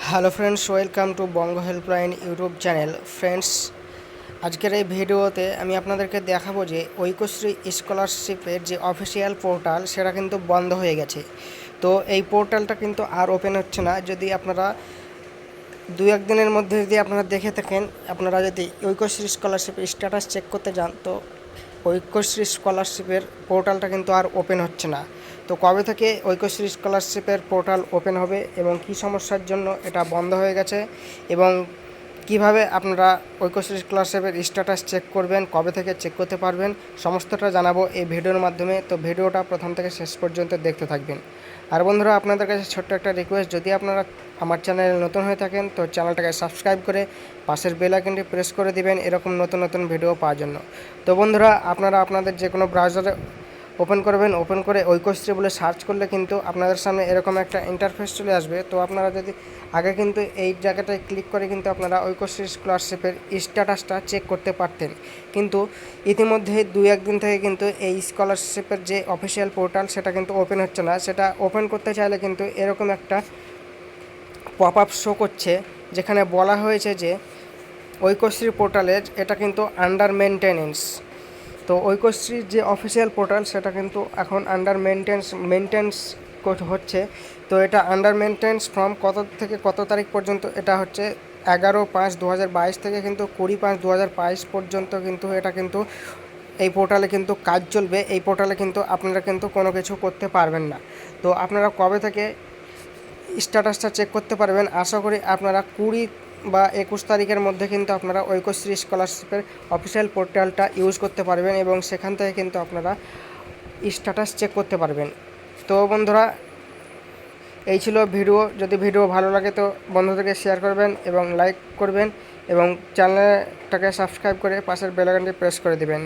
Hello friends, welcome to Banga helpline YouTube channel. Friends, আজকের এই ভিডিওতে আমি আপনাদেরকে দেখাবো যে ঐক্যশ্রী স্কলারশিপের যে অফিসিয়াল পোর্টাল সেটা কিন্তু বন্ধ হয়ে গেছে। তো এই পোর্টালটা কিন্তু আর ওপেন হচ্ছে না। যদি আপনারা দু এক দিনের মধ্যে যদি আপনারা দেখে থাকেন, আপনারা যদি ঐক্যশ্রী স্কলারশিপের স্ট্যাটাস চেক করতে যান, তো ঐক্যশ্রী স্কলারশিপের পোর্টালটা কিন্তু আর ওপেন হচ্ছে না। তো কবে থেকে ঐক্যশ্রী স্কলারশিপের পোর্টাল ওপেন হবে এবং কী সমস্যার জন্য এটা বন্ধ হয়ে গেছে এবং কিভাবে আপনারা ঐক্যশ্রী স্কলারশিপের স্ট্যাটাস চেক করবেন, কবে থেকে চেক করতে পারবেন, সমস্তটা জানাবো এই ভিডিওর মাধ্যমে। তো ভিডিওটা প্রথম থেকে শেষ পর্যন্ত দেখতে থাকবেন। আর বন্ধুরা, আপনাদের কাছে ছোট্ট একটা রিকোয়েস্ট, যদি আপনারা আমার চ্যানেলে নতুন হয়ে থাকেন তো চ্যানেলটাকে সাবস্ক্রাইব করে পাশের বেল আইকনটি প্রেস করে দিবেন এরকম নতুন নতুন ভিডিও পাওয়ার জন্য। তো বন্ধুরা, আপনারা আপনাদের যে কোনো ব্রাউজারে ওপেন করবেন, ওপেন করে ঐক্যশ্রী বলে সার্চ করলে কিন্তু আপনাদের সামনে এরকম একটা ইন্টারফেস চলে আসবে। তো আপনারা যদি আগে কিন্তু এই জায়গাটায় ক্লিক করে কিন্তু আপনারা ঐক্যশ্রী স্কলারশিপের স্ট্যাটাসটা চেক করতে পারতেন, কিন্তু ইতিমধ্যে দু একদিন থেকে কিন্তু এই স্কলারশিপের যে অফিসিয়াল পোর্টাল সেটা কিন্তু ওপেন হচ্ছে না। সেটা ওপেন করতে চাইলে কিন্তু এরকম একটা পপ আপ শো করছে, যেখানে বলা হয়েছে যে ঐক্যশ্রী পোর্টালের এটা কিন্তু আন্ডার মেনটেনেন্স। তো ঐক্যশ্রীর যে অফিসিয়াল পোর্টাল সেটা কিন্তু এখন আন্ডার মেনটেন্স হচ্ছে। তো এটা আন্ডার মেনটেন্স ফ্রম কত থেকে কত তারিখ পর্যন্ত? এটা হচ্ছে 11/5/2022 থেকে কিন্তু 20/5/2022 পর্যন্ত কিন্তু এটা কিন্তু এই পোর্টালে কিন্তু কাজ চলবে। এই পোর্টালে কিন্তু আপনারা কিন্তু কোনো কিছু করতে পারবেন না। তো আপনারা কবে থেকে স্ট্যাটাসটা চেক করতে পারবেন? আশা করি আপনারা 20 বা 21 তারিখের মধ্যে কিন্তু আপনারা ঐক্যশ্রী স্কলারশিপের অফিসিয়াল পোর্টালটা ইউজ করতে পারবেন এবং সেখান থেকে কিন্তু আপনারা স্ট্যাটাস চেক করতে পারবেন। তো বন্ধুরা, এই ছিল ভিডিও। যদি ভিডিও ভালো লাগে তো বন্ধুদেরকে শেয়ার করবেন এবং লাইক করবেন এবং চ্যানেলটাকে সাবস্ক্রাইব করে পাশের বেল আইকনটি প্রেস করে দেবেন।